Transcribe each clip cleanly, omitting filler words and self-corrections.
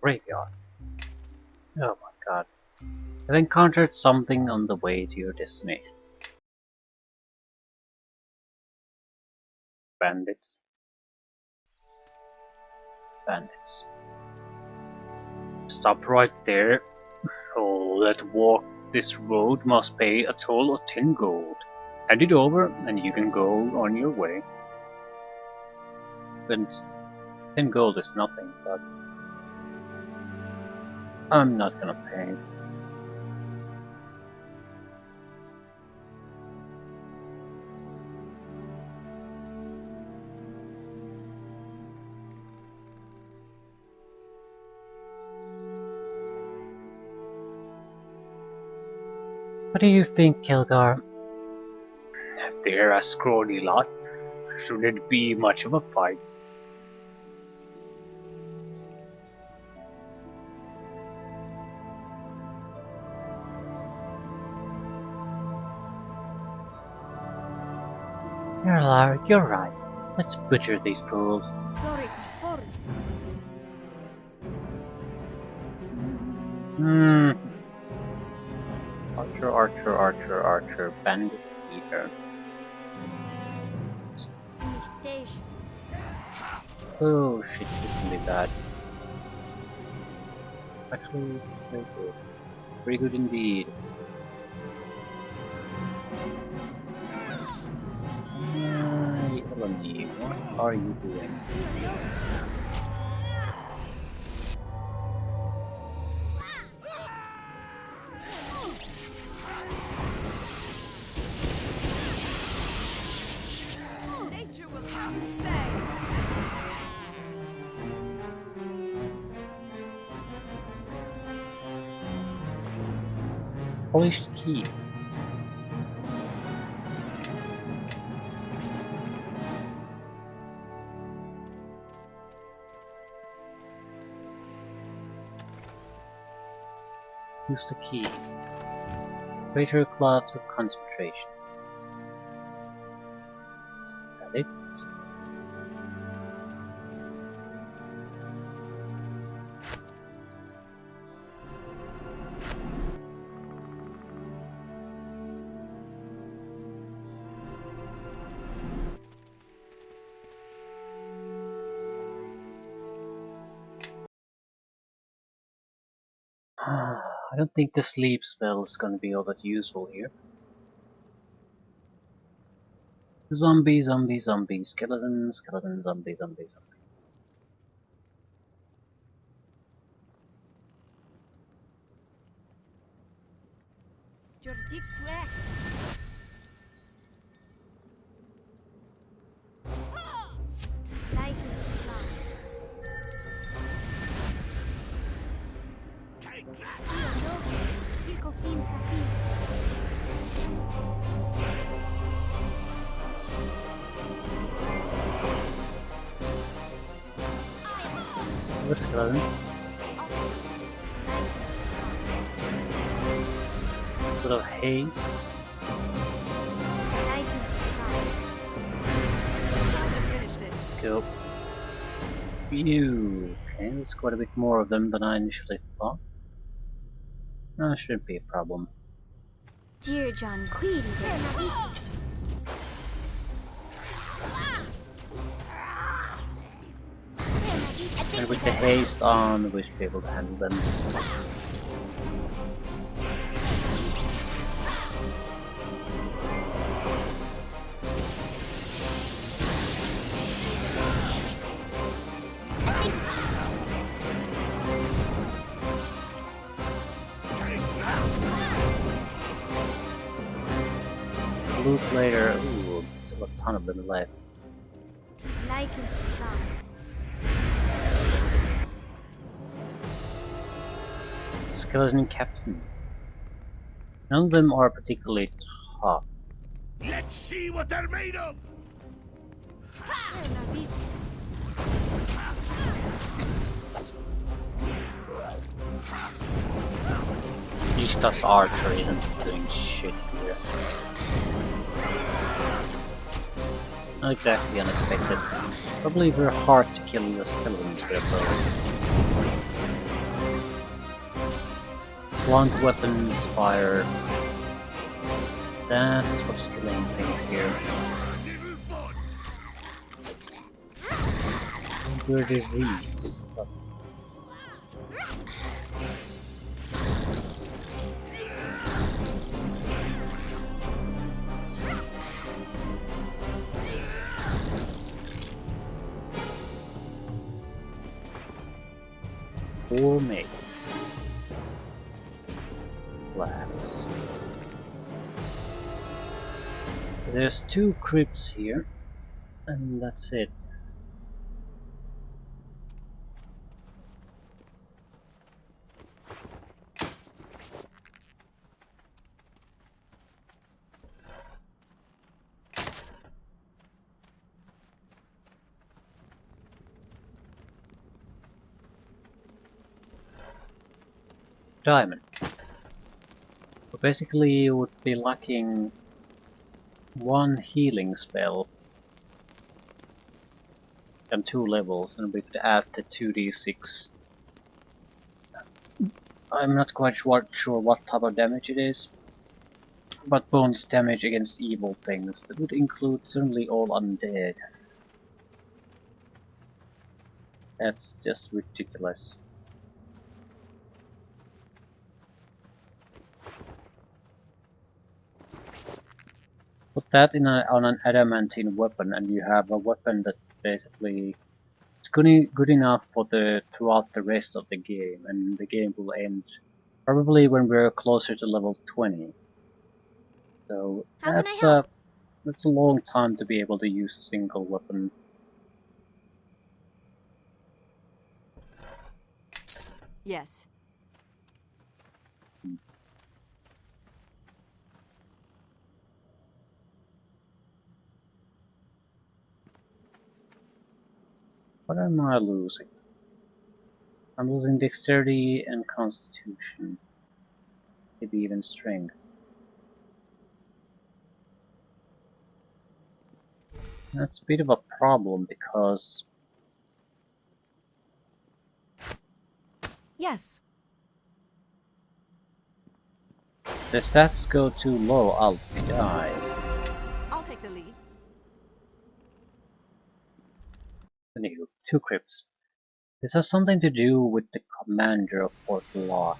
graveyard. Oh my god. I've encountered something on the way to your destination. Bandits. Bandits. Stop right there. All that walk this road must pay a toll of 10 gold. Hand it over and you can go on your way. And 10 gold is nothing, but I'm not gonna pay. What do you think, Kilgar? They're a scrawny lot. Should it be much of a fight? You're right. Let's butcher these fools. Archer, bandit leader. Oh shit, this can be bad. Actually, very good. Very good indeed. Eleni, what are you doing? Nature will have its say. Polished key. Use the key. Greater clouds of concentration. Is that it? I don't think the sleep spell is going to be all that useful here. Zombie, zombie, zombie, skeleton, skeleton, zombie, zombie, zombie. Your dick whack. Like it. The skeleton. Bit of haste. Go. Phew. Okay, there's quite a bit more of them than I initially thought. That shouldn't be a problem. Dear John Queedy. And with the haste on, we should be able to handle them. Loot later. Ooh, still a ton of them left. Skeleton Captain. None of them are particularly tough. Let's see what they're made of! Ishka's archer isn't doing shit here. Not exactly unexpected. Probably very hard to kill the skeletons with a bow. blunt weapons fire. That's what's killing things here. Your disease. But four mates. Labs. There's two crypts here, and that's it. Diamond. So basically you would be lacking one healing spell and 2 levels, and we could add the 2d6. I'm not quite sure what type of damage it is, but bonus damage against evil things. That would include certainly all undead. That's just ridiculous. Put that on an adamantine weapon, and you have a weapon that basically it's good enough for throughout the rest of the game, and the game will end probably when we're closer to level 20. So How can I help? that's a long time to be able to use a single weapon. Yes. What am I losing? I'm losing dexterity and constitution. Maybe even strength. That's a bit of a problem because Yes. if the stats go too low, I'll die. I'll take the lead. Anywho, 2 crypts. This has something to do with the commander of Fort Locke.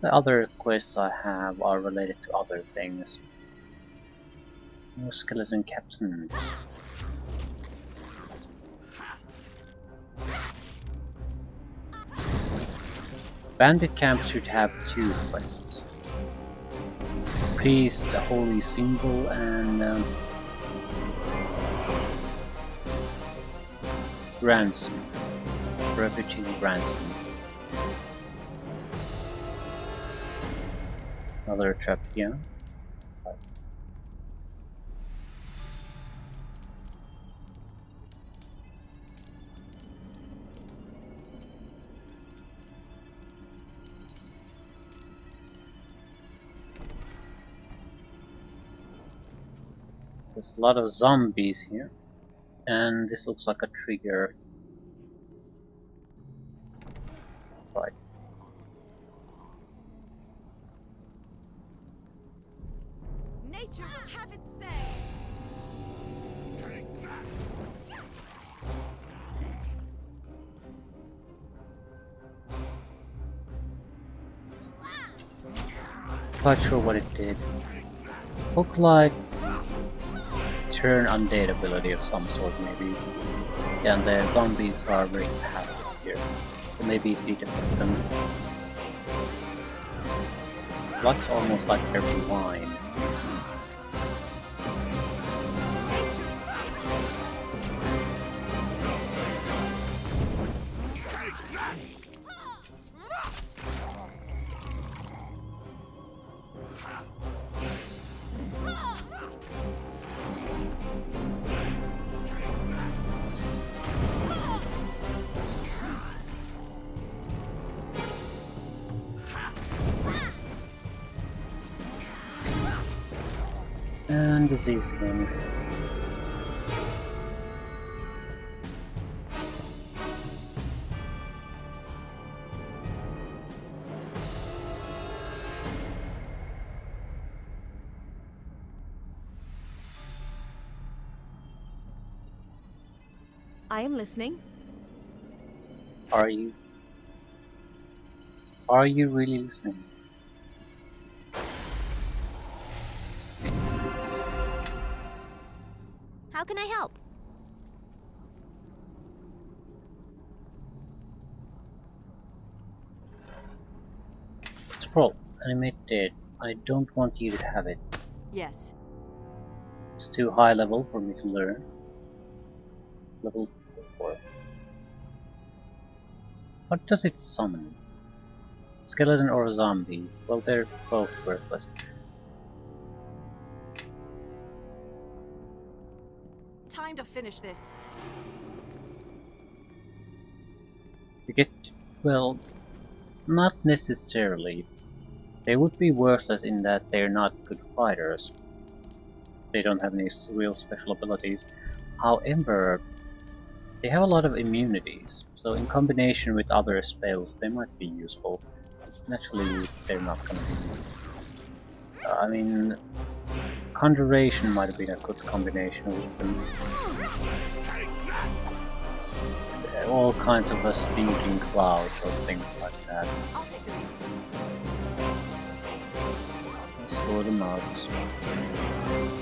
The other quests I have are related to other things. No skeleton captains. Bandit camp should have 2 quests. Priest, a holy symbol, and ransom. Refugee ransom. Another trap here. There's a lot of zombies here, and this looks like a trigger. Right. Nature will have its say. Quite sure what it did. Looked like turn undead ability of some sort, maybe. Yeah, and the zombies are very passive here, so maybe it did affect them. Looks almost like they're blind. And disease again. I am listening. Are you? Are you really listening? How can I help? Scroll. Animate dead. I don't want you to have it. Yes. It's too high level for me to learn. Level 4. What does it summon? Skeleton or a zombie? Well, they're both worthless. Time to finish this. You get... well, not necessarily. They would be worthless in that they're not good fighters. They don't have any real special abilities. However, they have a lot of immunities, so in combination with other spells they might be useful. Naturally, they're not gonna be... I mean, Conjuration might have been a good combination with them. All kinds of a stinking cloud or things like that. I'll take the lead. Slow them out. I'll take the lead.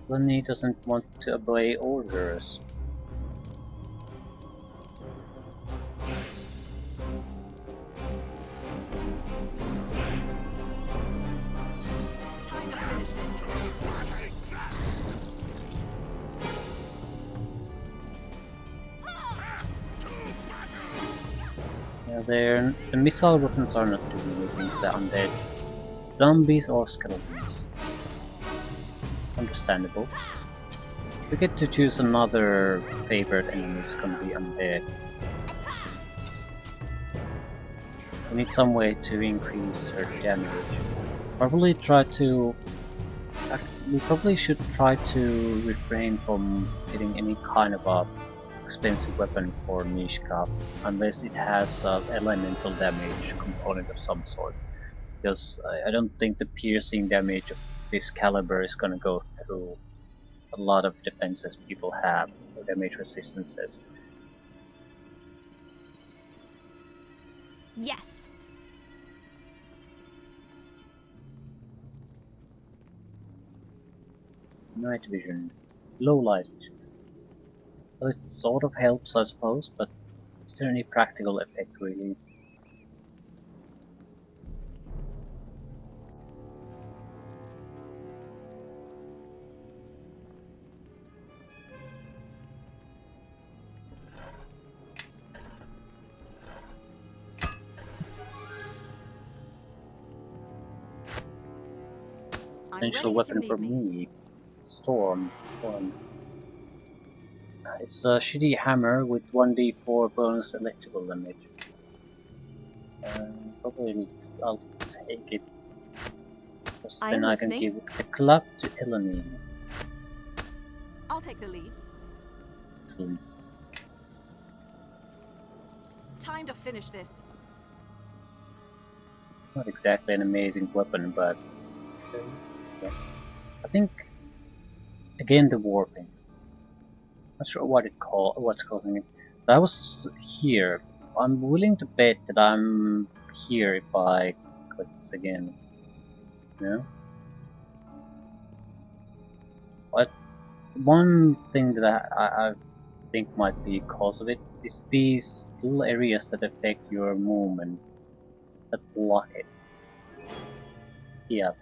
Lenny doesn't want to obey orders. Time to finish this. Yeah, the missile weapons are not doing anything to the undead. Zombies or skeletons. Understandable. We get to choose another favorite enemy, it's gonna be undead. We need some way to increase her damage. Probably try to... we probably should try to refrain from getting any kind of a expensive weapon for Mishka, unless it has an elemental damage component of some sort. Because I don't think the piercing damage of this caliber is gonna go through a lot of defenses people have, or damage resistances. Yes. Night vision. Low light. Well, it sort of helps, I suppose, but is there any practical effect really? I'm Potential ready if you weapon need for me. Storm. One. It's a shitty hammer with 1d4 bonus electrical damage. Probably I'll take it. Because I then am I can listening. give the club to Eleni. I'll take the lead. Excellent. Time to finish this. Not exactly an amazing weapon, but yeah. I think again the warping. Not sure what's causing it. But I was here. I'm willing to bet that I'm here if I click this again. No? But one thing that I think might be cause of it is these little areas that affect your movement that block it. Yeah,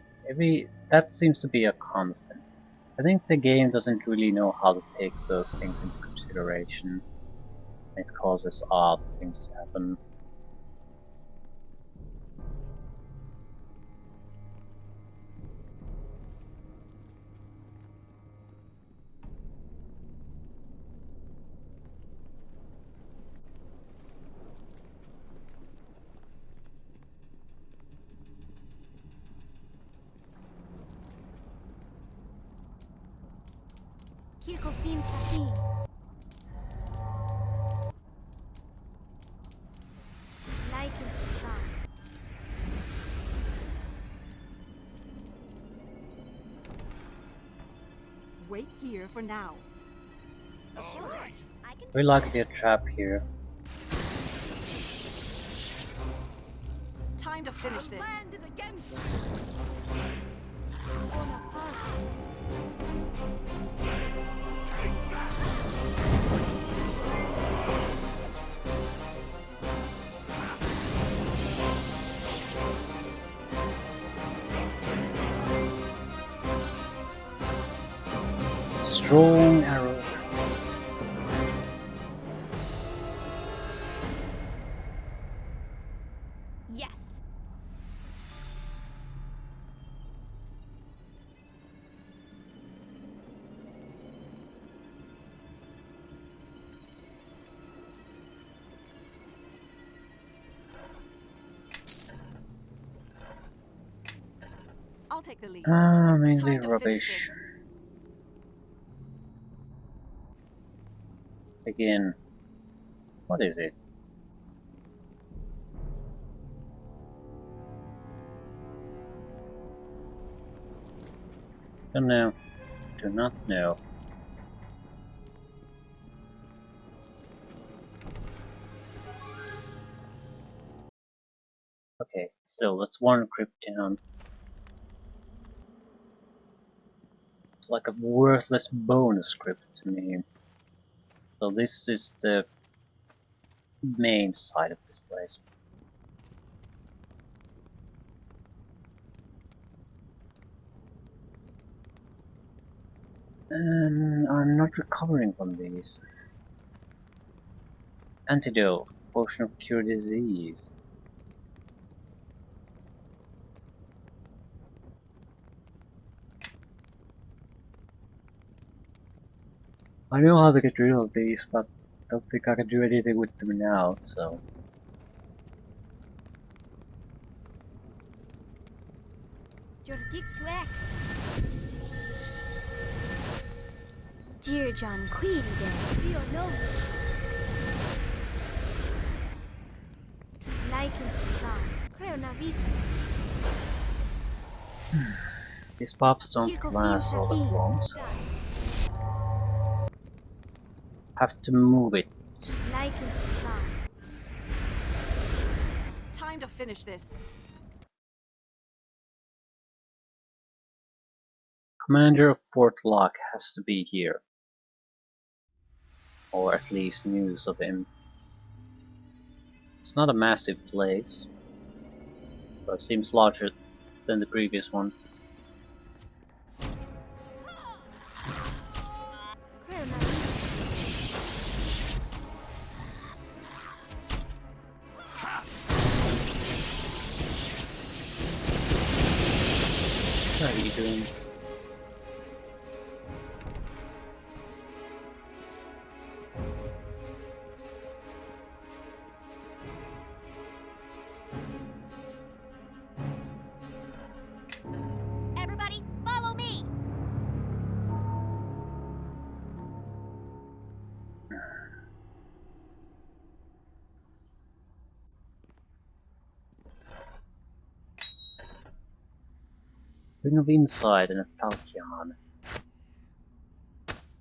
that seems to be a constant. I think the game doesn't really know how to take those things into consideration. It causes odd things to happen. Kilko Fin Safin. Like wait here for now. All right. I can Very likely a trap here. Time to finish this. Land is against Strong arrow. Yes. I'll take the lead. Mainly Time to rubbish. finish this. Again. What is it? Don't know. Do not know. Okay, still, that's one crypt down. It's like a worthless bonus crypt to me. So this is the main side of this place. And I'm not recovering from these. Antidote. Potion of cure disease. I know how to get rid of these, but I don't think I can do anything with them now, so... Dear John Queedy there. Dio no. Tus naikin zan. Creo na vita. These buffs don't last all that long, so... Have to move it. Tus naikin zan. Time to finish this. Commander of Fort Locke has to be here. Or at least news of him. It's not a massive place, but it seems larger than the previous one. Creo na vita. What are you doing? Everybody, follow me. Ring of Insight and a Falchion.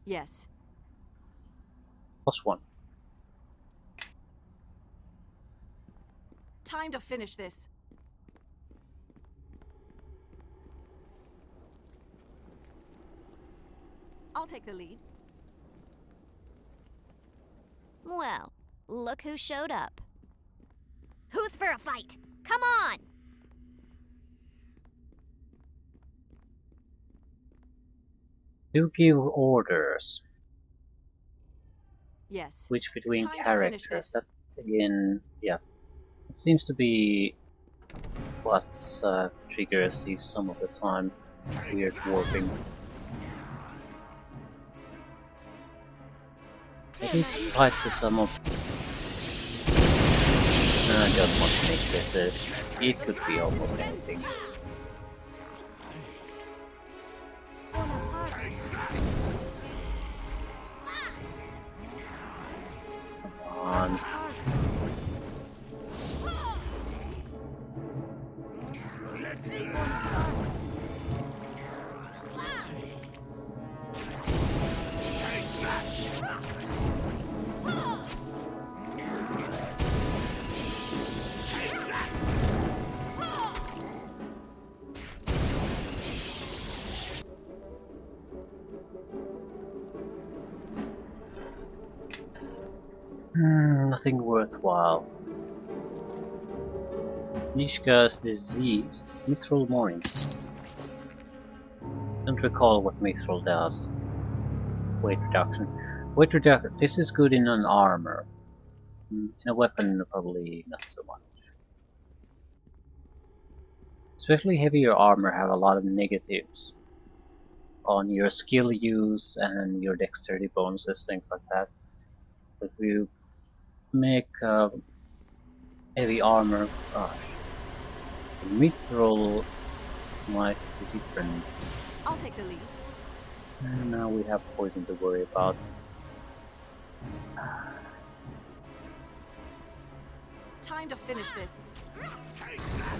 Yes. +1. Time to finish this. I'll take the lead. Well, look who showed up. Who's for a fight? Come on! Do give orders. Yes. Switch between Time to finish characters. this. That again, yeah. It seems to be what triggers these some of the time. Weird warping. Maybe it's tied to some of... No, I don't want to make this it could be almost anything. Come on. Nothing worthwhile. Nishka's disease. Mithril morning. Don't recall what Mithril does. Weight reduction. Weight reduction. This is good in an armor. In a weapon, probably not so much. Especially heavier armor have a lot of negatives on your skill use and your dexterity bonuses, things like that. If you make heavy armor, gosh, the mithril might be different. I'll take the lead. And now we have poison to worry about. Time to finish this. Take that!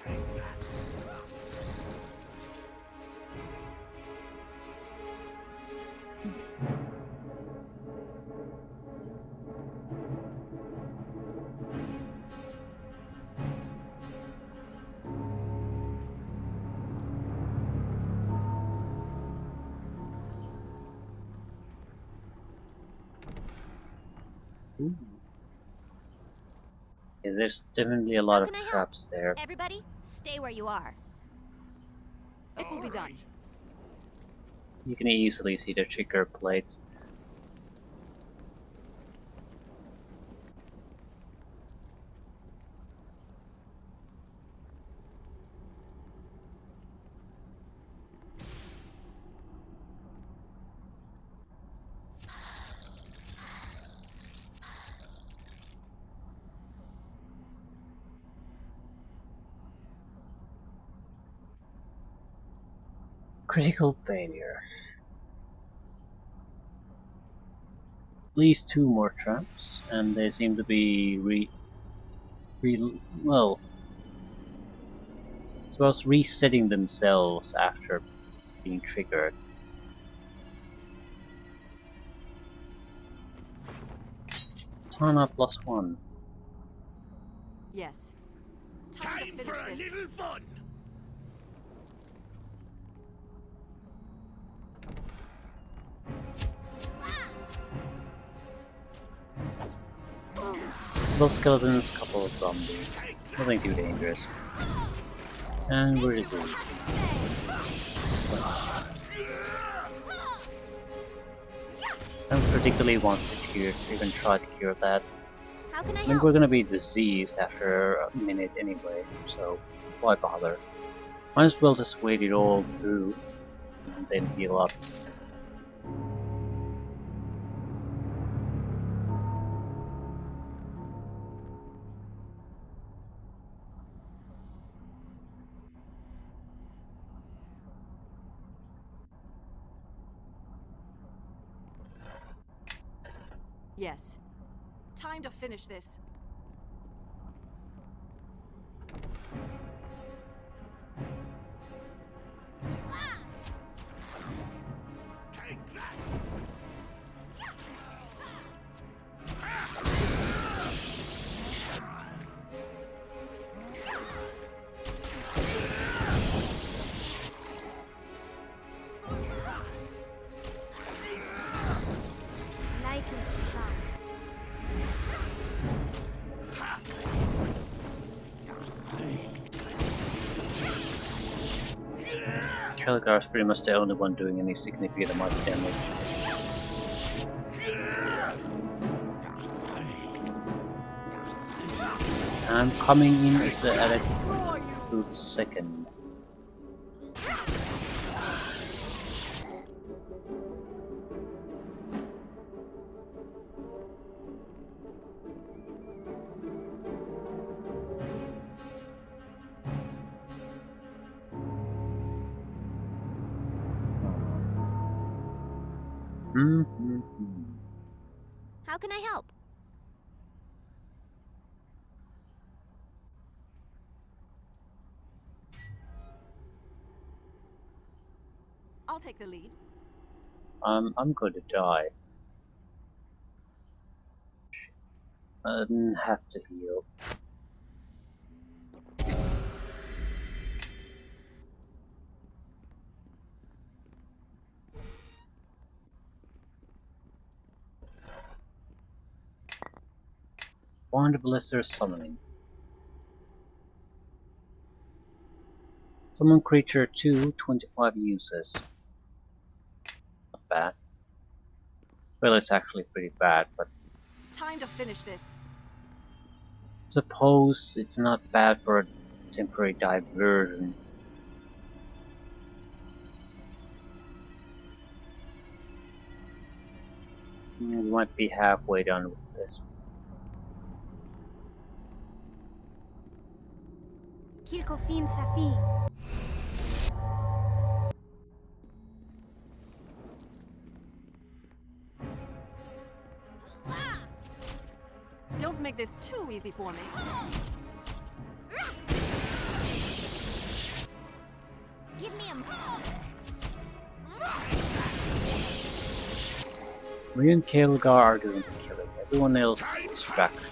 Take that! Ooh. Yeah, there's definitely a lot How of can I help? traps there. Everybody, stay where you are. It will be done. Alright. You can easily see the trigger plates. Critical failure. At least 2 more traps, and they seem to be well, I suppose resetting themselves after being triggered. Tana +1. Yes. Time Time to for finish a this. little fun! Those skeletons, couple of zombies. Take that! Nothing too dangerous. And we're diseased. I don't particularly want to cure, even try to cure that. How can I I mean, help? we're gonna be diseased after a minute anyway, so why bother? Might as well just wait it all through and then heal up. Yes. Time to finish this. Take that! Snake and some. Kelgar's pretty much the only one doing any significant amount of damage. I'm coming in as at a good second. How can I help? I'll take the lead. I'm going to die. I didn't have to heal. Wand Blister Summoning. Summon creature 2, 25 uses. Not bad. Well, it's actually pretty bad, but Time to finish this. suppose it's not bad for a temporary diversion. We might be halfway done with this. Kilkofim Safi. Don't make this too easy for me. Give me a. Me and Kaelgar are doing the killing. Everyone else is distraction.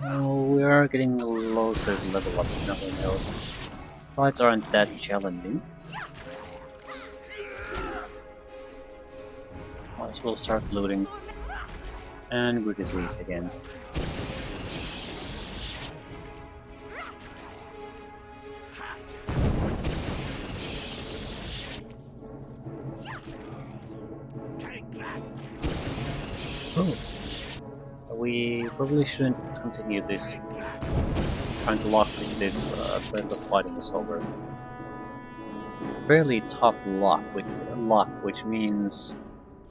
Oh, we are getting a low certain level up, if nothing else. Fights aren't that challenging. Might as well start looting. And we're diseased again. Oh. We probably shouldn't continue this. Trying to lock this until the fighting is over. Fairly tough lock, which means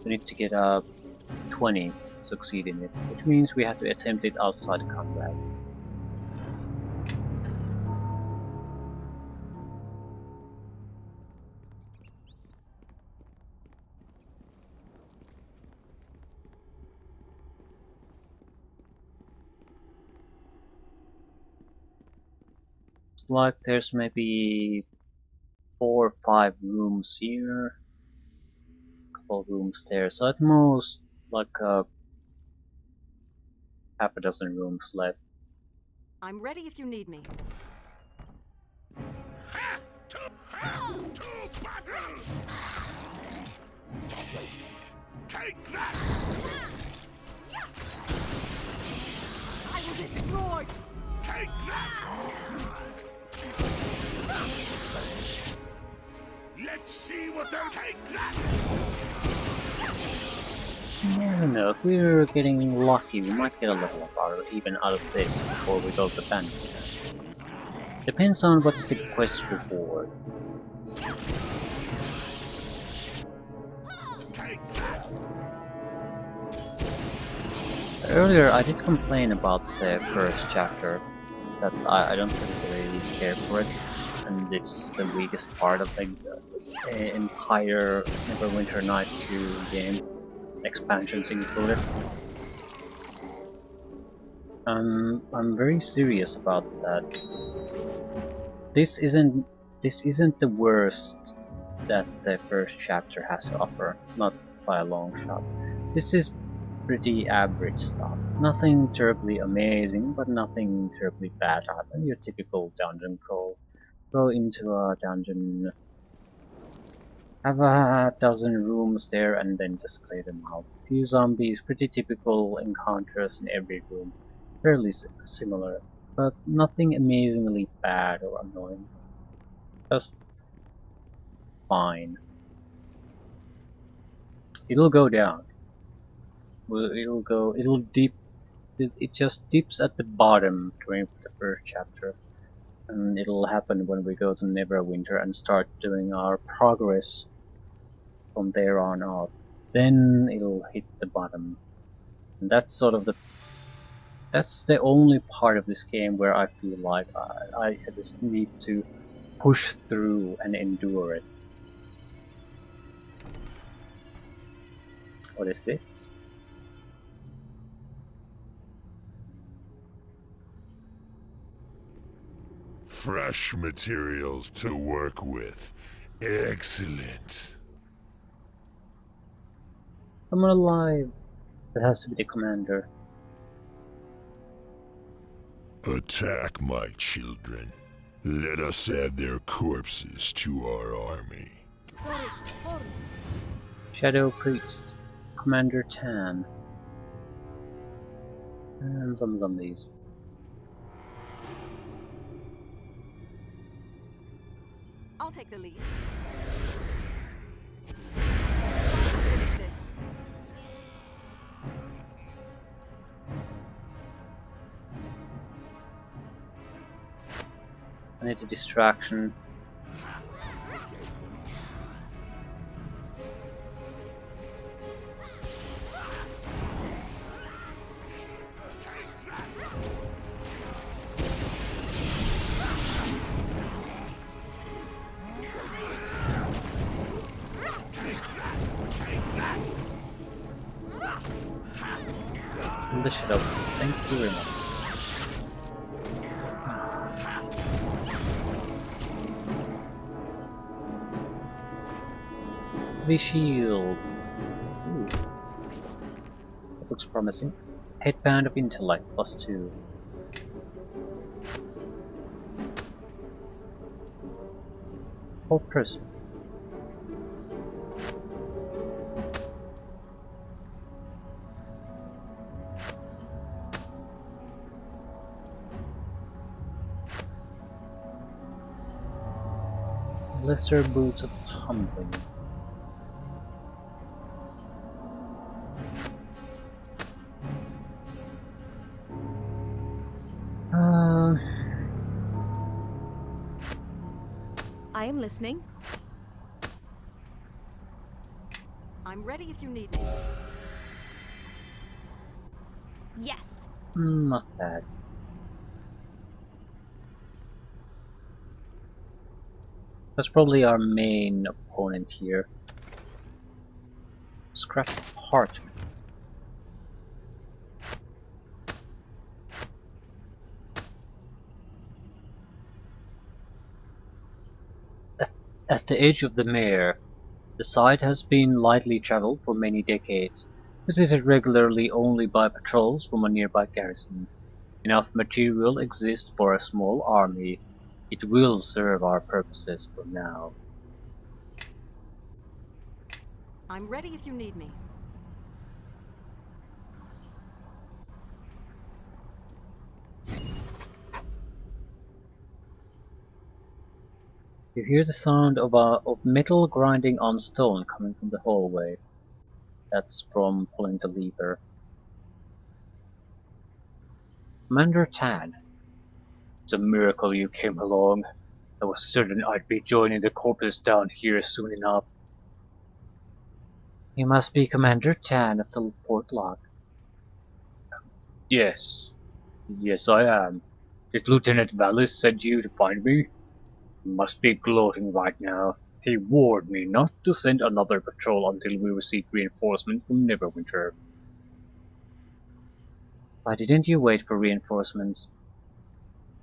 we need to get a 20 to succeed in it, which means we have to attempt it outside combat. It's like there's maybe 4 or 5 rooms here, a couple rooms there, so at most like half a dozen rooms left. I'm ready if you need me. Take that! I will destroy. Take that! Let's see what they'll take that! I don't know, if we're getting lucky, we might get a level up even out of this before we go to the bank. Depends on what's the quest reward. Take that! Earlier I did complain about the first chapter, that I don't particularly care for it, and it's the weakest part of the entire Neverwinter Nights 2 game, expansions included. I'm very serious about that. This isn't the worst that the first chapter has to offer, not by a long shot. This is pretty average stuff. Nothing terribly amazing, but nothing terribly bad either. Your typical dungeon crawl. Go into a dungeon, have a dozen rooms there, and then just clear them out. Few zombies, pretty typical encounters in every room. Fairly similar, but nothing amazingly bad or annoying. Just fine. It'll go down. It'll dip. It just dips at the bottom during the first chapter. And it'll happen when we go to Neverwinter and start doing our progress from there on out. Then it'll hit the bottom. And that's sort of that's the only part of this game where I feel like I just need to push through and endure it. What is this? Fresh materials to work with. Excellent. Someone alive. It has to be the commander. Attack, my children. Let us add their corpses to our army. Shadow Priest. Commander Tan. And some zombies. I'll take the lead. Finish this. I need a distraction. In the shadow. Thank you very much. The shield. Ooh. That looks promising. Headband of intellect +2. Whole person. Lesser boots of tumbling. I am listening. I'm ready if you need me. Yes. Not bad. That's probably our main opponent here. Scrap parchment. At the edge of the mare, the site has been lightly traveled for many decades, visited regularly only by patrols from a nearby garrison. Enough material exists for a small army. It will serve our purposes for now. I'm ready if you need me. You hear the sound of metal grinding on stone coming from the hallway. That's from pulling the lever. Commander Tan. It's a miracle you came along. I was certain I'd be joining the corpus down here soon enough. You must be Commander Tan of the Port Locke. Yes. Yes, I am. Did Lieutenant Vallis send you to find me? He must be gloating right now. He warned me not to send another patrol until we received reinforcements from Neverwinter. Why didn't you wait for reinforcements?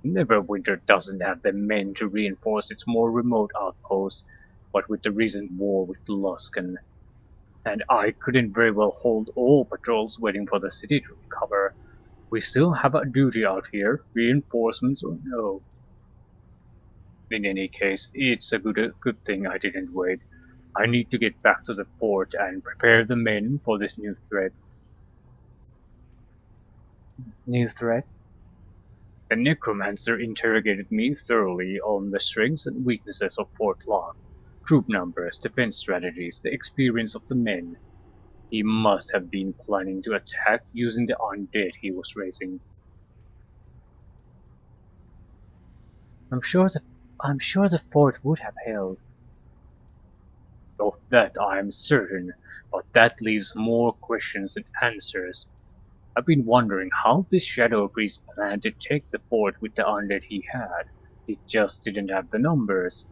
Neverwinter doesn't have the men to reinforce its more remote outposts, what with the recent war with Luskan. And I couldn't very well hold all patrols waiting for the city to recover. We still have a duty out here, reinforcements or no. In any case, it's a good thing I didn't wait. I need to get back to the fort and prepare the men for this new threat. New threat? The necromancer interrogated me thoroughly on the strengths and weaknesses of Fort Locke, troop numbers, defense strategies, the experience of the men. He must have been planning to attack using the undead he was raising. I'm sure the fort would have held. Of that I am certain, but that leaves more questions than answers. I've been wondering how this Shadow Priest planned to take the fort with the undead he had. He just didn't have the numbers.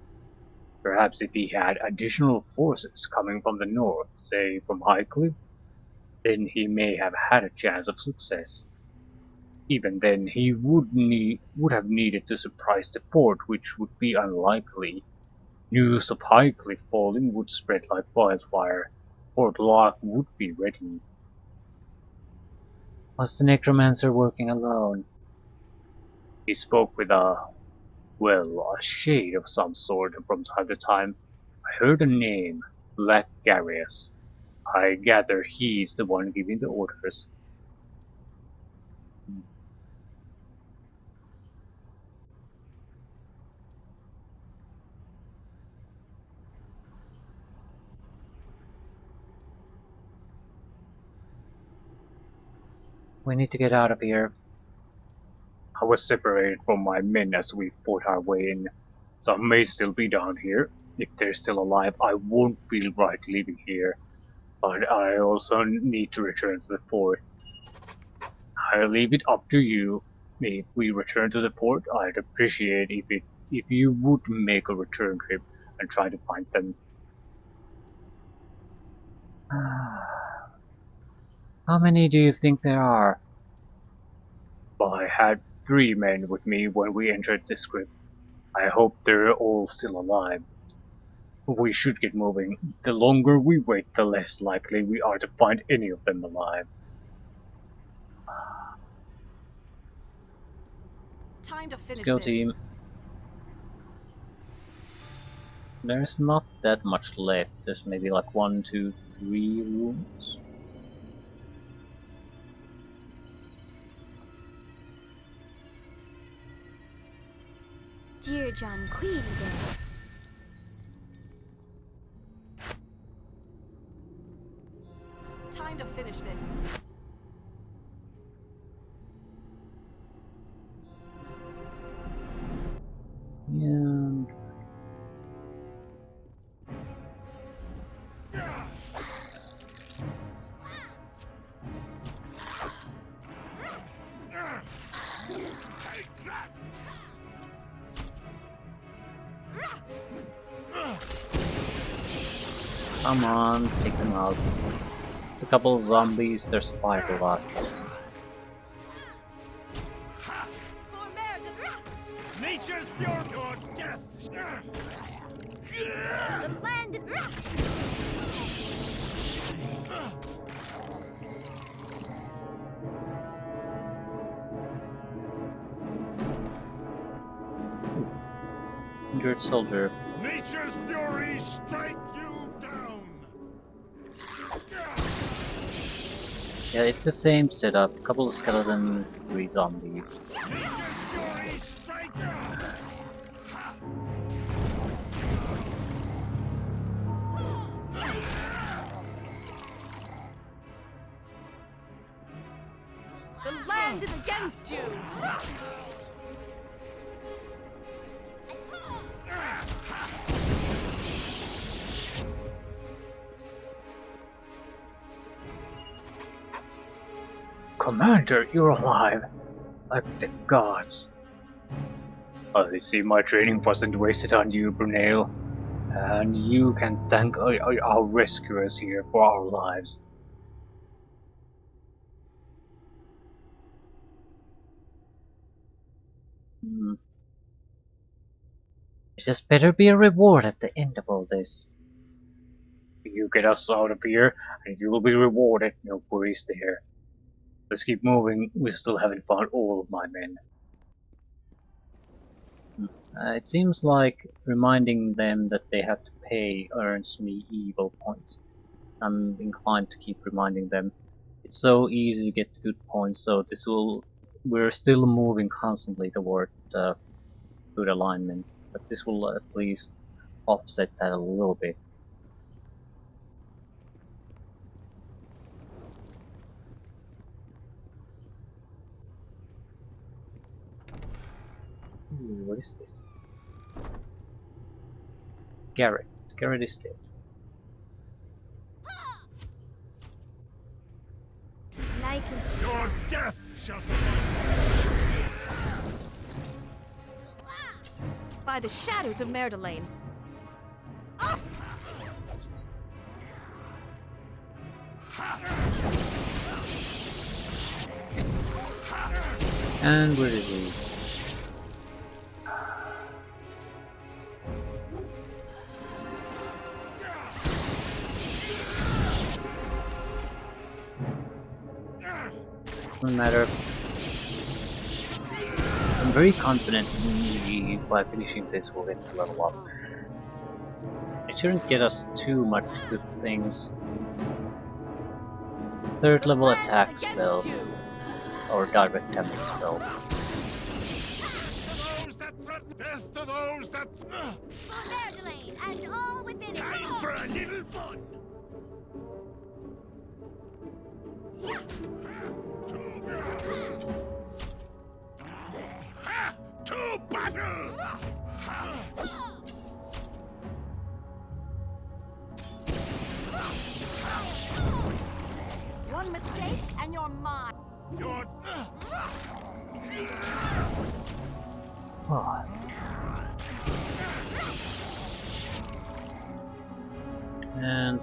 Perhaps if he had additional forces coming from the north, say from Highcliffe, then he may have had a chance of success. Even then, he would have needed to surprise the fort, which would be unlikely. News of Highcliffe falling would spread like wildfire. Fort Locke would be ready. Was the necromancer working alone? He spoke with a shade of some sort from time to time. I heard a name, Black Garius. I gather he's the one giving the orders. We need to get out of here. I was separated from my men as we fought our way in. Some may still be down here. If they're still alive, I won't feel right leaving here. But I also need to return to the fort. I'll leave it up to you. If we return to the port, I'd appreciate if you would make a return trip and try to find them. How many do you think there are? I had 3 men with me when we entered this crypt. I hope they're all still alive. We should get moving. The longer we wait, the less likely we are to find any of them alive. Time to finish Let's go, this. team. There's not that much left. There's maybe like 1, 2, 3 rooms. Dear John Queen there. Time to finish this. And come on, take them out. Just a couple of zombies, there's 5 of us. Nature's fury, your death. The land is. Injured soldier. Nature's fury strike you down. Yeah, it's the same setup. Couple of skeletons, 3 zombies. Nature's fury strike down. The land is against you! Commander, you're alive! Like the gods. I see my training wasn't wasted on you, Brunel. And you can thank our rescuers here for our lives. There's better be a reward at the end of all this. You get us out of here, and you will be rewarded, no worries there. Let's keep moving, we still haven't found all of my men. It seems like reminding them that they have to pay earns me evil points. I'm inclined to keep reminding them. It's so easy to get good points, so we're still moving constantly toward good alignment, but this will at least offset that a little bit. Ooh, what is this? Garrett. Garrett is dead. Your death shall survive. By the shadows of Merdelane. And we're diseased. Doesn't matter. I'm very confident we, by finishing this, we'll get to level up. It shouldn't get us too much good things. Third level attack spell, or direct damage spell. Death to those that... For Merdelane and all within it. Time for a little fun! To battle! One mistake and you're mine. You're... Oh. And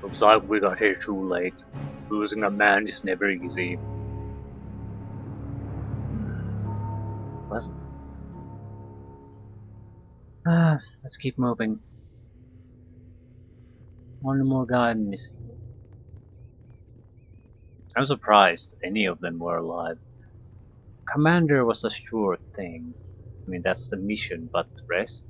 looks like we got here too late. Losing a man is never easy. Let's keep moving. One more guy missing. I'm surprised that any of them were alive. Commander was a sure thing. I mean, that's the mission, but the rest?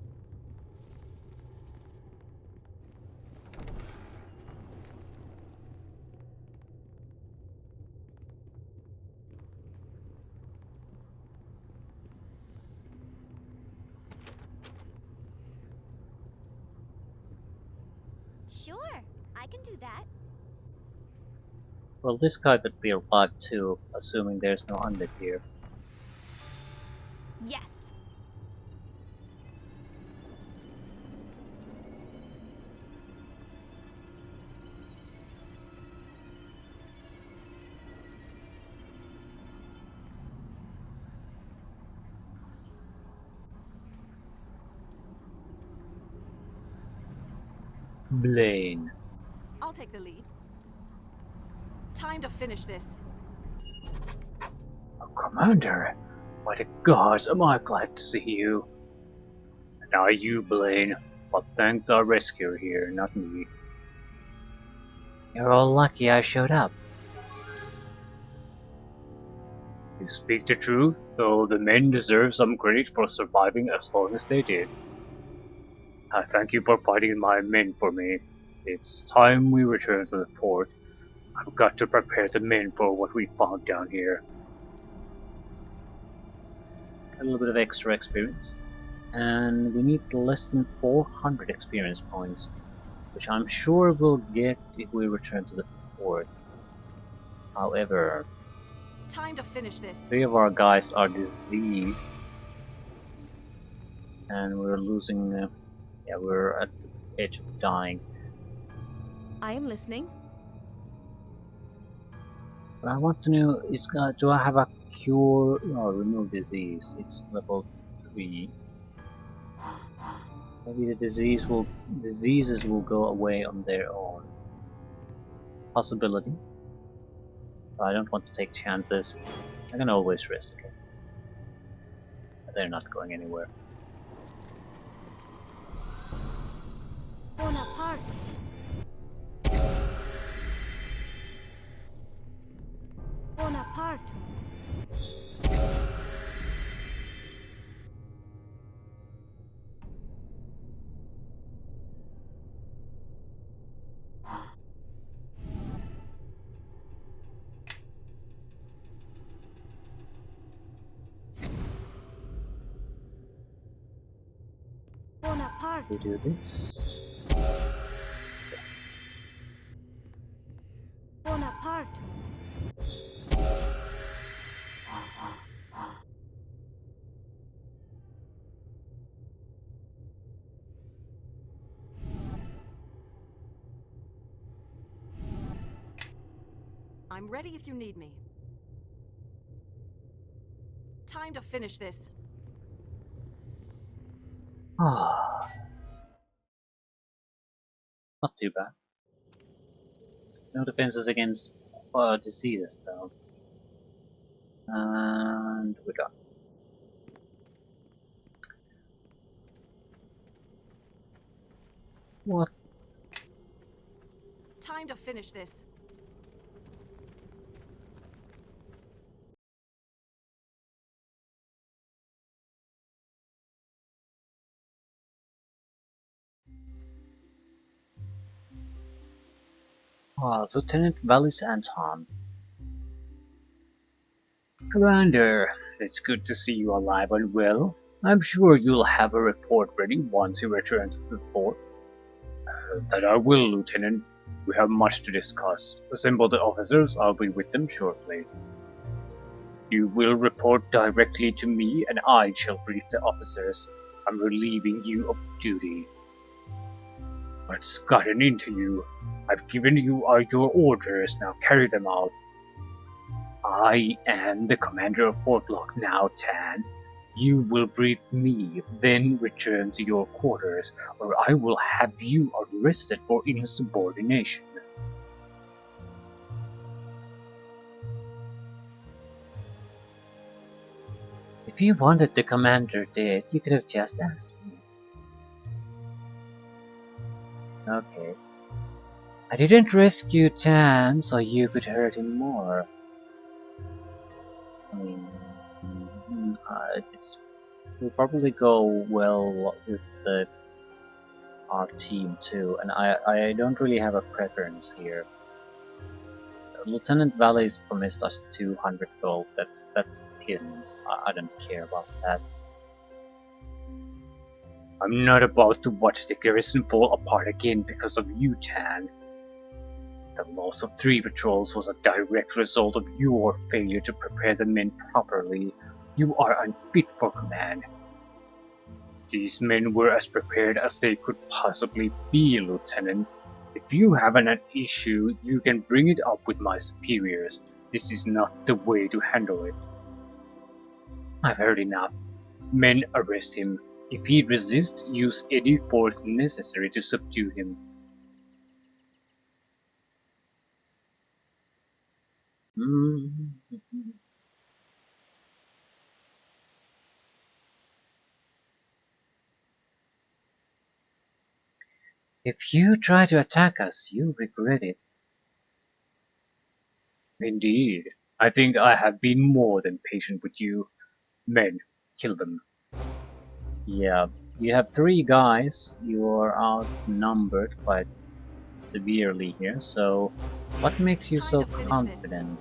Sure, I can do that. Well, this guy could be alive too, assuming there's no undead here. Yes. Blaine. I'll take the lead. Time to finish this. Oh, Commander, by the gods, am I glad to see you. Now you, Blaine, but thanks our rescuer here, not me. You're all lucky I showed up. You speak the truth, though the men deserve some credit for surviving as long as they did. I thank you for fighting my men for me. It's time we return to the fort. I've got to prepare the men for what we found down here. A little bit of extra experience. And we need less than 400 experience points, which I'm sure we'll get if we return to the fort. However, Time to finish this. 3 of our guys are diseased. And we're losing... yeah, we're at the edge of dying. I am listening. But I want to know, do I have a cure or remove disease? It's level 3. Maybe the diseases will go away on their own. Possibility. But I don't want to take chances. I can always risk it. But they're not going anywhere. Bonaparte. Bonaparte. Bonaparte. We do this. Bonaparte. I'm ready if you need me. Time to finish this. Ah, not too bad. No defenses against diseases though. And we're done. What? Time to finish this. Ah, Lieutenant Valis Anton. Commander, it's good to see you alive and well. I'm sure you'll have a report ready once you return to the fort. That I will, Lieutenant. We have much to discuss. Assemble the officers, I'll be with them shortly. You will report directly to me and I shall brief the officers. I'm relieving you of duty. What's gotten into you? I've given you your orders, now carry them out. I am the commander of Fort Locke now, Tan. You will brief me, then return to your quarters, or I will have you arrested for insubordination. If you wanted the commander dead, you could have just asked me. Okay. I didn't rescue Tan so you could hurt him more. I mean, will probably go well with our team too, and I don't really have a preference here. Lieutenant Valley's promised us 200 gold. That's pittance. I don't care about that. I'm not about to watch the garrison fall apart again because of you, Tan. The loss of 3 patrols was a direct result of your failure to prepare the men properly. You are unfit for command. These men were as prepared as they could possibly be, Lieutenant. If you have an issue, you can bring it up with my superiors. This is not the way to handle it. I've heard enough. Men, arrest him. If he resists, use any force necessary to subdue him. If you try to attack us, you'll regret it. Indeed. I think I have been more than patient with you. Men, kill them. Yeah, you have 3 guys. You are outnumbered quite severely here, so what makes you so confident?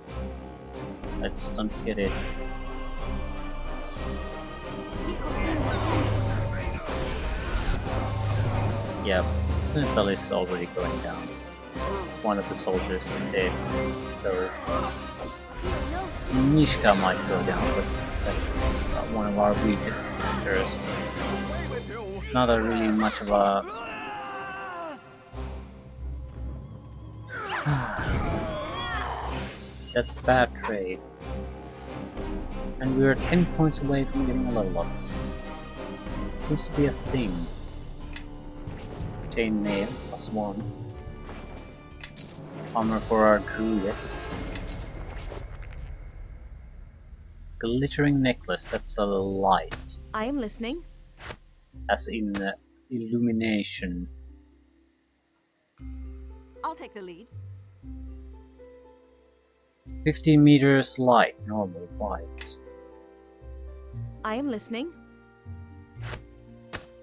I just don't get it. Yeah, Sentinel is already going down. One of the soldiers is dead, so Mishka might go down, but that's one of our weakest characters. It's not a really much of a... That's a bad trade. And we are 10 points away from getting a level up. Seems to be a thing. Chainmail, +1. Armor for our crew, yes. Glittering necklace, that's a light. I am listening. As in illumination. I'll take the lead. 50 meters light, normal, white. I am listening.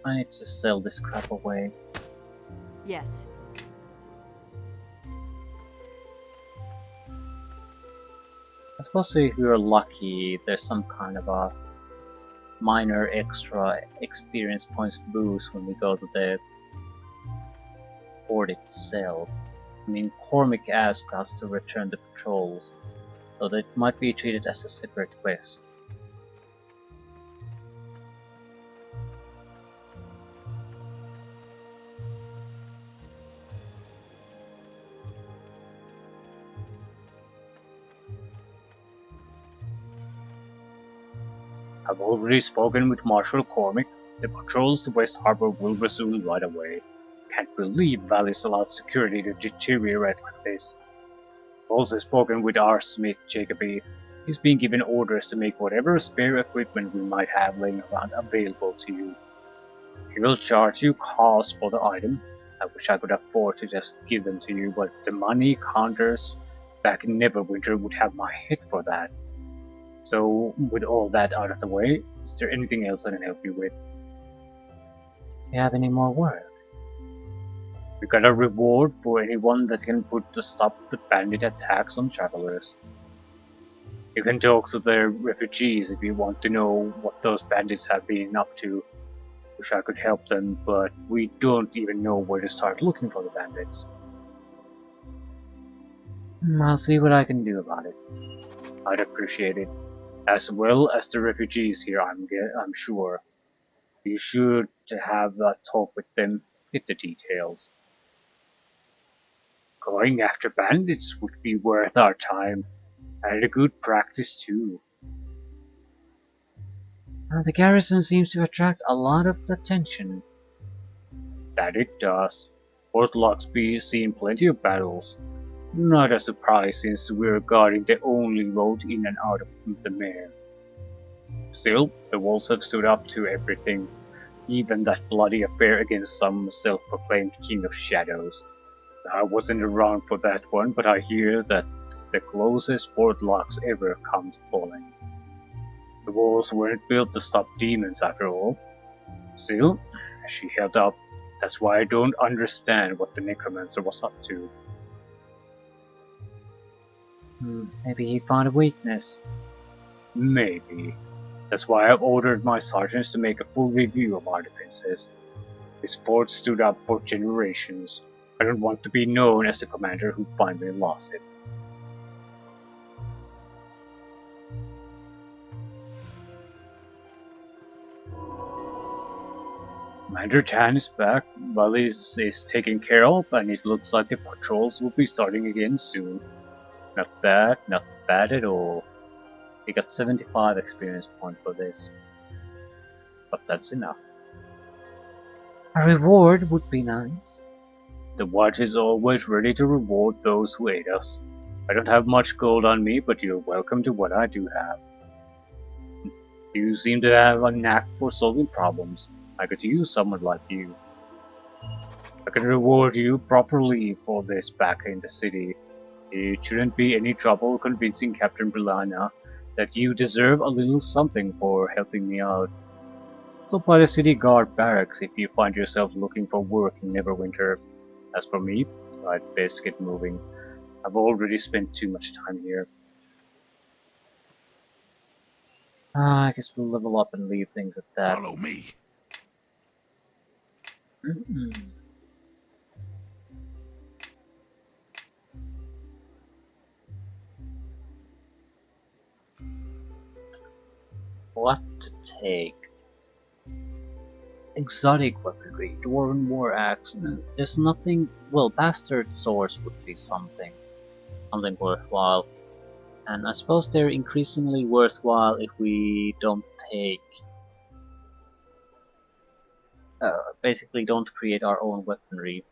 I need to sell this crap away. Yes. I suppose if we are lucky, there's some kind of a minor extra experience points boost when we go to the fort itself. I mean, Cormac asked us to return the patrols, so that might be treated as a separate quest. I've already spoken with Marshal Cormick. The patrols to West Harbor will resume right away. Can't believe Valley's allowed security to deteriorate like this. I've also spoken with our Smith Jacoby. He's been given orders to make whatever spare equipment we might have laying around available to you. He will charge you cost for the item. I wish I could afford to just give them to you, but the money counters back in Neverwinter would have my head for that. So, with all that out of the way, is there anything else I can help you with? Do you have any more work? We got a reward for anyone that can put to stop the bandit attacks on travelers. You can talk to the refugees if you want to know what those bandits have been up to. Wish I could help them, but we don't even know where to start looking for the bandits. I'll see what I can do about it. I'd appreciate it. As well as the refugees here, I'm sure. You should have a talk with them, get the details. Going after bandits would be worth our time, and a good practice too. The garrison seems to attract a lot of attention. That it does. Fort Lock's seen plenty of battles. Not a surprise since we're guarding the only road in and out of the mare. Still, the wolves have stood up to everything, even that bloody affair against some self-proclaimed King of Shadows. I wasn't around for that one, but I hear that's the closest Fort Lock's ever come to falling. The walls weren't built to stop demons after all. Still, she held up. That's why I don't understand what the necromancer was up to. Maybe he found a weakness. Maybe. That's why I've ordered my sergeants to make a full review of our defenses. This fort stood up for generations. I don't want to be known as the commander who finally lost it. Commander Tan is back, Valley is taken care of, and it looks like the patrols will be starting again soon. Not bad at all. We got 75 experience points for this. But that's enough. A reward would be nice. The watch is always ready to reward those who aid us. I don't have much gold on me, but you're welcome to what I do have. You seem to have a knack for solving problems. I could use someone like you. I can reward you properly for this back in the city. It shouldn't be any trouble convincing Captain Brilana that you deserve a little something for helping me out. Stop by the city guard barracks if you find yourself looking for work in Neverwinter. As for me, I'd best get moving. I've already spent too much time here. I guess we'll level up and leave things at that. Follow me. What to take? Exotic weaponry, Dwarven War Axe. There's nothing. Well, Bastard Swords would be something worthwhile. And I suppose they're increasingly worthwhile if we don't take. Basically, don't create our own weaponry.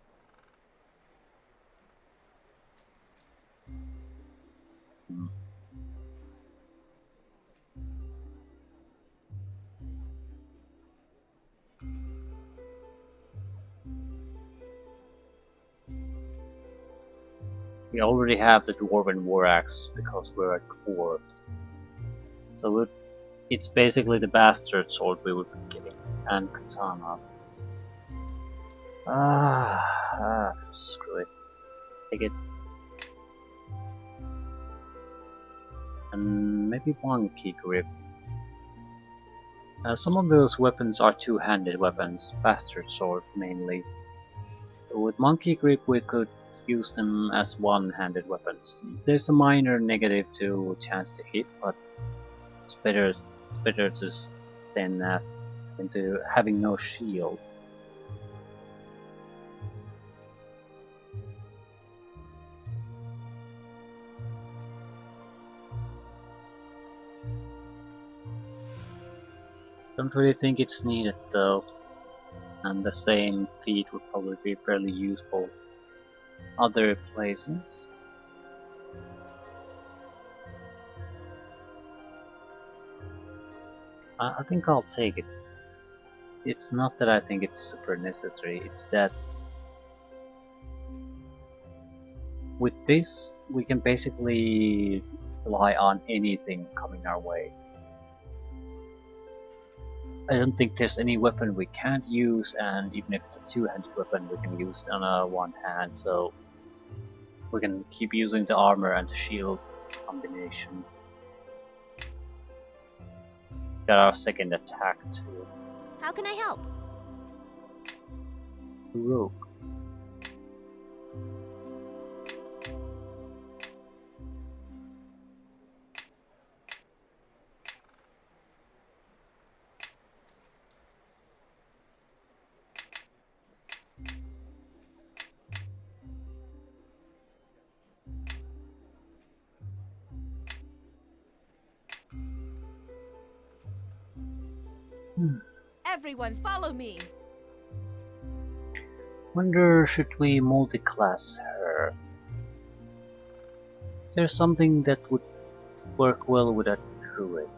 We already have the Dwarven War Axe because we're at Dwarf. So it's basically the Bastard Sword we would be getting, and Katana. Screw it. Take it. And maybe Monkey Grip. Some of those weapons are two-handed weapons, Bastard Sword mainly. With Monkey Grip we could use them as one-handed weapons. There's a minor negative to chance to hit, but it's better than to having no shield. Don't really think it's needed though, and the same feat would probably be fairly useful other places. I think I'll take it. It's not that I think it's super necessary, it's that with this we can basically rely on anything coming our way. I don't think there's any weapon we can't use, and even if it's a two-handed weapon we can use it on a one hand, so we can keep using the armor and the shield combination. Got our second attack too. How can I help? Rogue. Everyone, follow me. Wonder should we multi-class her? Is there something that would work well with a druid?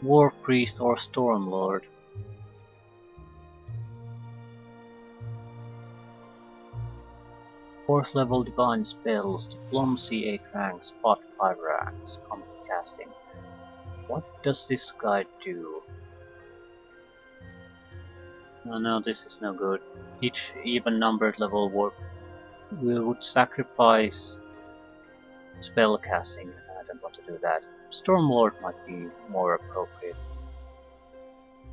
War Priest or Stormlord? Fourth level divine spells, diplomacy 8 ranks, spot 5 ranks, combat casting. What does this guy do? No, this is no good. Each even numbered level we would sacrifice spell casting, and I don't want to do that. Stormlord might be more appropriate.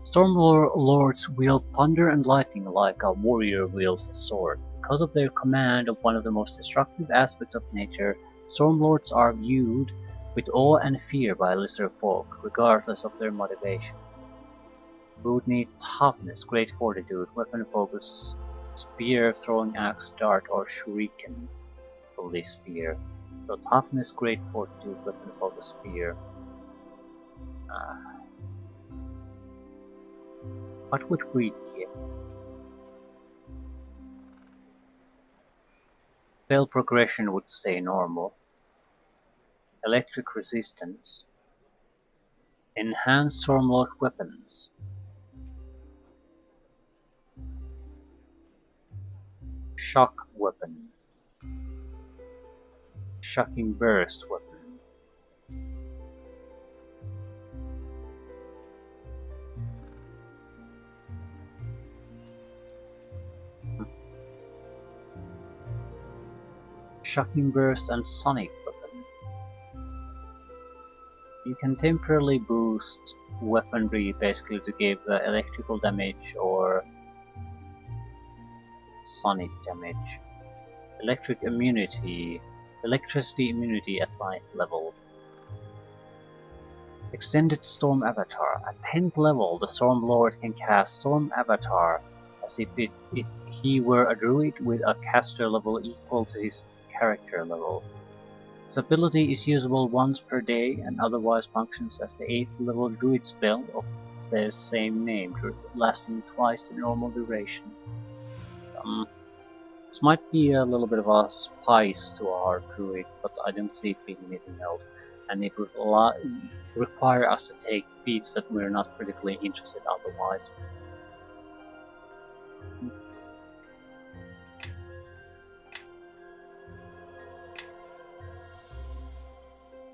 Stormlords wield thunder and lightning like a warrior wields a sword. Because of their command of one of the most destructive aspects of nature, Stormlords are viewed with awe and fear by lesser folk, regardless of their motivation. We would need toughness, great fortitude, weapon focus, spear, throwing axe, dart, or shuriken for this spear. So toughness, great fortitude, weapon focus, spear. What would we get? Spell progression would stay normal. Electric resistance. Enhanced Stormlord weapons. Shock weapon. Shocking burst weapon. Shocking burst and sonic weapon. You can temporarily boost weaponry basically to give electrical damage or sonic damage. Electricity immunity at 9th level. Extended Storm Avatar. At 10th level, the Stormlord can cast Storm Avatar as if he were a druid with a caster level equal to his character level. This ability is usable once per day and otherwise functions as the 8th level druid spell of the same name, lasting twice the normal duration. This might be a little bit of a spice to our druid, but I don't see it being anything else, and it would require us to take feats that we're not particularly interested otherwise.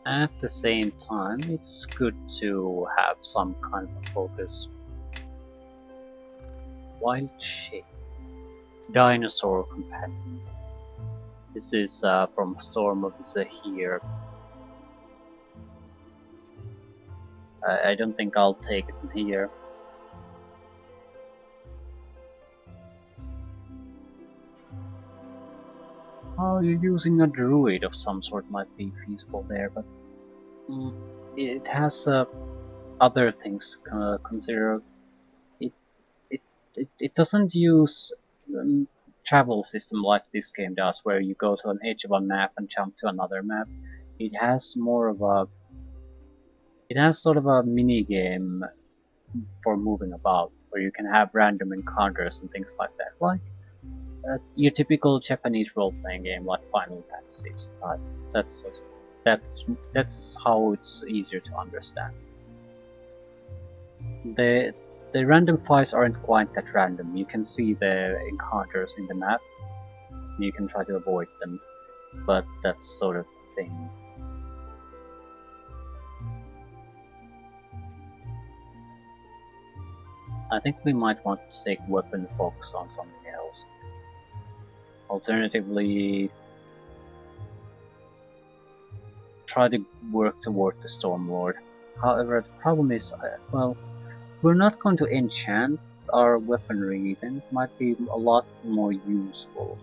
At the same time, it's good to have some kind of focus. Wild Shape. Dinosaur Companion. This is from Storm of Zahir. I don't think I'll take it from here. Oh, you're using a druid of some sort might be feasible there, but it has other things to consider. It, it doesn't use travel system like this game does, where you go to an edge of a map and jump to another map. It has more of a, it has sort of a mini game for moving about, where you can have random encounters and things like that, like your typical Japanese role-playing game, like Final Fantasy type. That's that's how it's easier to understand. The random fights aren't quite that random. You can see the encounters in the map, and you can try to avoid them, but that's sort of the thing. I think we might want to take weapon focus on something else. Alternatively, try to work toward the Stormlord. However, the problem is, well, we're not going to enchant our weaponry, then it might be a lot more useful.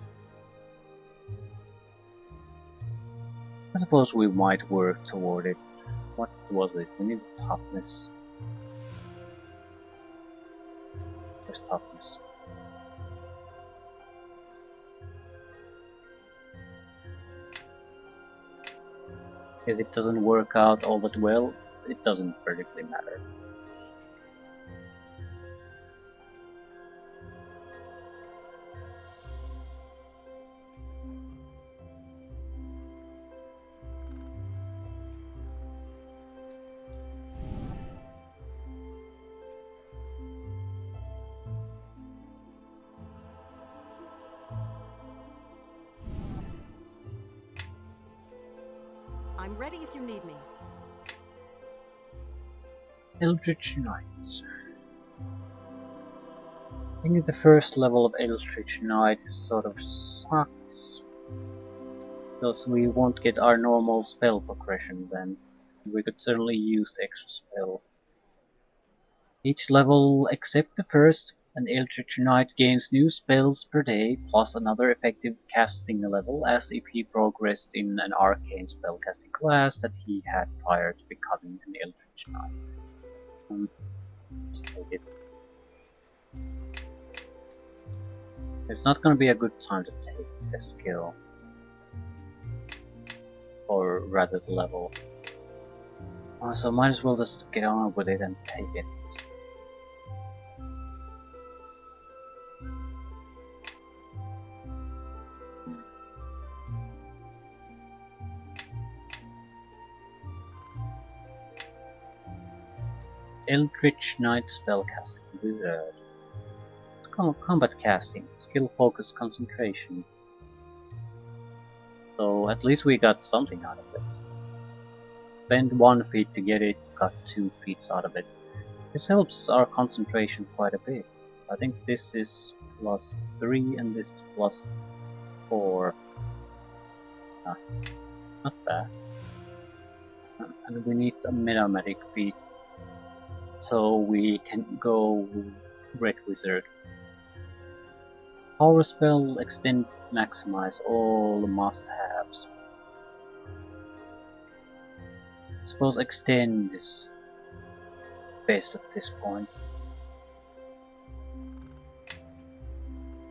I suppose we might work toward it. What was it? We need toughness. There's toughness. If it doesn't work out all that well, it doesn't particularly matter. I'm ready if you need me. Eldritch Nights. I think the first level of Eldritch Night sort of sucks, because we won't get our normal spell progression then. We could certainly use the extra spells. Each level except the first, an Eldritch Knight gains new spells per day, plus another effective casting level, as if he progressed in an arcane spellcasting class that he had prior to becoming an Eldritch Knight. Let's take it. It's not gonna be a good time to take the skill, or rather the level. So might as well just get on with it and take it. Eldritch Knight spellcasting wizard. Combat casting, skill focus concentration. So at least we got something out of it. Spend 1 feat to get it, got 2 feats out of it. This helps our concentration quite a bit. I think this is +3 and this is +4. Not bad. And we need a metamatic feat, so we can go Red Wizard. Power spell, extend, maximize, all must-haves. I suppose extend is best at this point.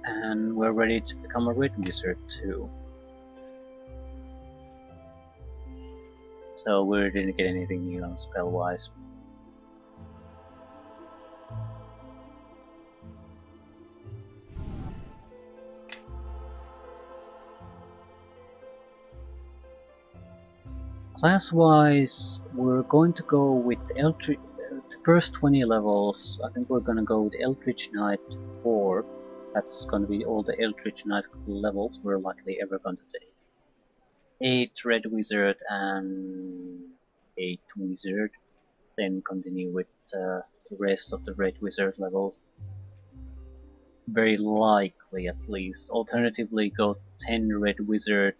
And we're ready to become a Red Wizard too. So we didn't get anything new on spell-wise. Class-wise, we're going to go with Eldritch. The first 20 levels, I think we're gonna go with Eldritch Knight 4. That's gonna be all the Eldritch Knight levels we're likely ever going to take. 8 Red Wizard and 8 Wizard. Then continue with the rest of the Red Wizard levels. Very likely, at least. Alternatively, go 10 Red Wizard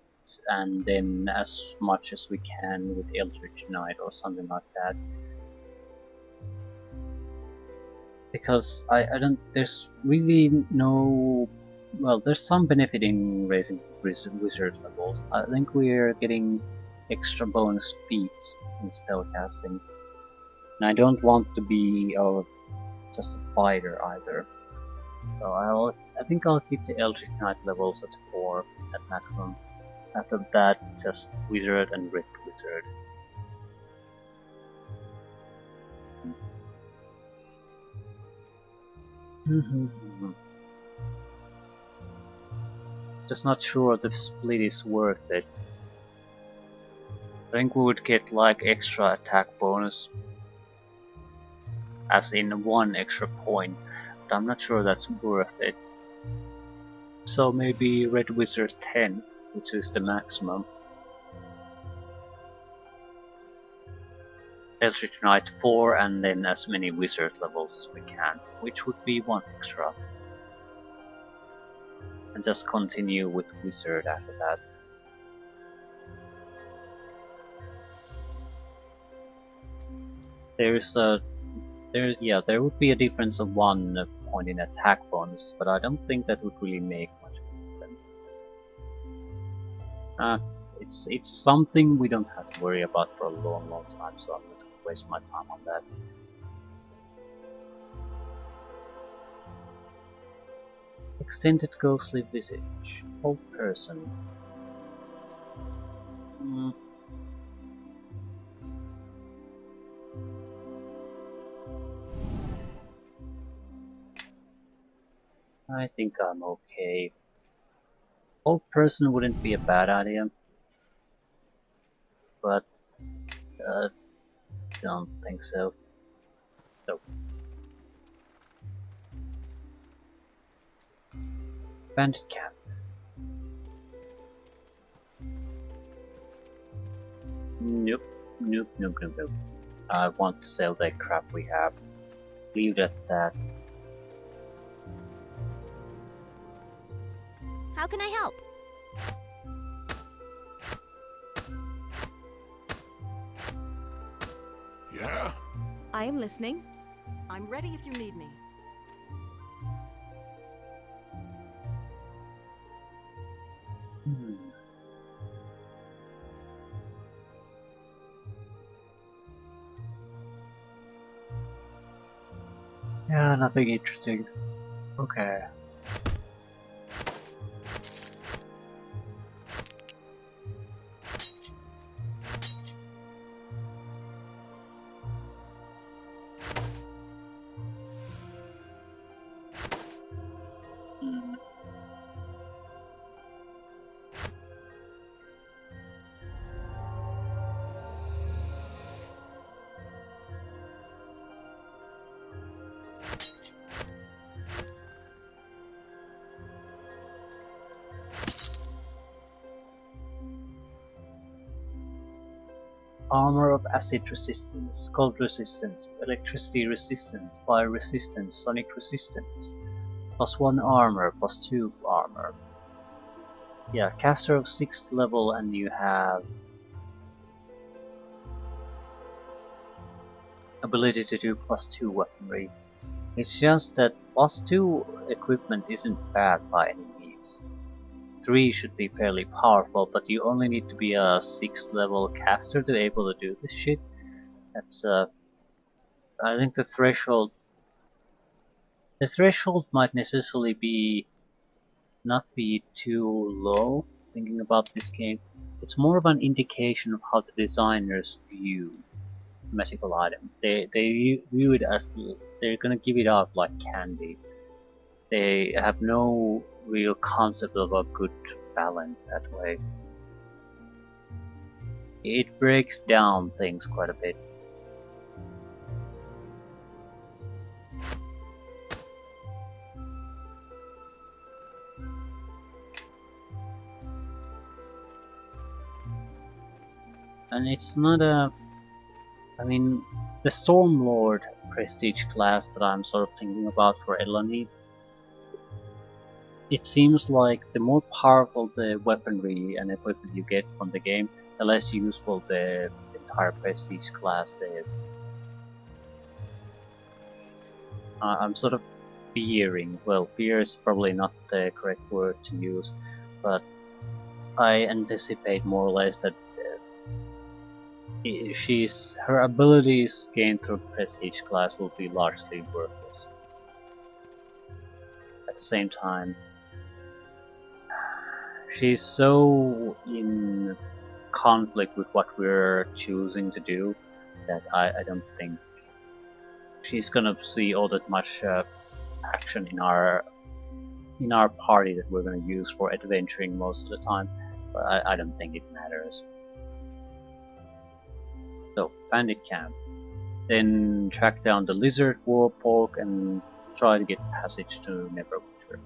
and then as much as we can with Eldritch Knight or something like that. because I don't, there's really no, well, there's some benefit in raising wizard levels. I think we're getting extra bonus feats in spellcasting, and I don't want to be just a fighter either. So I think I'll keep the Eldritch Knight levels at 4 at maximum. After that, just wizard and red wizard. Just not sure the split is worth it. I think we would get like extra attack bonus, as in 1 extra point, but I'm not sure that's worth it. So maybe red wizard 10, which is the maximum. Eldritch Knight 4 and then as many wizard levels as we can, which would be 1 extra. And just continue with wizard after that. There would be a difference of 1 point in attack bonus, but I don't think that would really make much difference. It's something we don't have to worry about for a long time, so I'm not going to waste my time on that. Extended ghostly visage. Old person. I think I'm okay. Old person wouldn't be a bad idea, but don't think so. Nope. Bandit cap. Nope. I want to sell that crap we have. Leave it at that. How can I help? Yeah? I am listening. I'm ready if you need me. Yeah, nothing interesting. Okay. Armor of acid resistance, cold resistance, electricity resistance, fire resistance, sonic resistance. +1 armor, +2 armor. Yeah, caster of 6th level and you have ability to do +2 weaponry. It's just that +2 equipment isn't bad by any means. 3 should be fairly powerful, but you only need to be a 6th level caster to be able to do this shit. That's I think the threshold might necessarily be not be too low. Thinking about this game, it's more of an indication of how the designers view magical item. They view it as they're gonna give it out like candy. They have no real concept of a good balance that way. It breaks down things quite a bit. And it's not a... I mean, the Stormlord prestige class that I'm sort of thinking about for Elani, it seems like the more powerful the weaponry and equipment you get from the game, the less useful the entire prestige class is. I'm sort of fearing, well, fear is probably not the correct word to use, but I anticipate more or less that her abilities gained through the prestige class will be largely worthless. At the same time, she's so in conflict with what we're choosing to do that I don't think she's gonna see all that much action in our party that we're gonna use for adventuring most of the time. But I don't think it matters. So, bandit camp. Then track down the lizard warpork and try to get passage to Neverwinter.